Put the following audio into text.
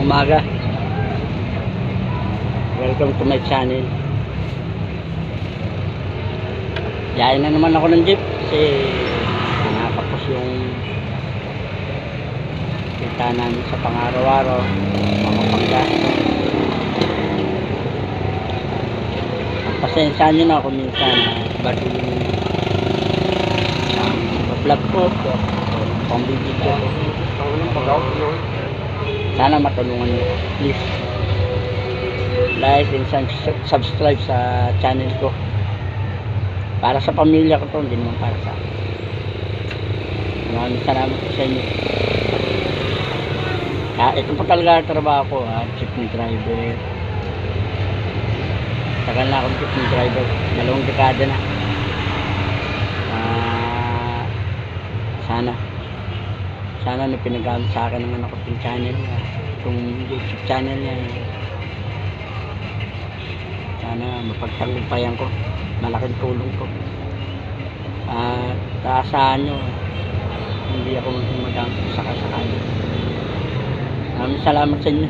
umaga. Welcome to my channel. Yain na naman ako ng jeep kasi nakapos yung kita namin sa pang-araw-araw, mga panggasto. Pasensya nyo na kung minsan bago yung vlog ko pang-video ko. Sana matulungan nyo, please like and subscribe sa channel ko. Para sa pamilya ko to, hindi naman para sa akin. Maraming salamat sa inyo. Ito pa talaga trabaho ko, jeepney driver. Tagal na akong jeepney driver, 2 dekada na. Sana na pinagamit sa akin ng anak ko yung channel niya, itong YouTube channel niya. Sana mapagtagumpayan ko, malaking tulong ko. Taasahan nyo, hindi ako magamit sa kasakali. Maraming salamat sa inyo.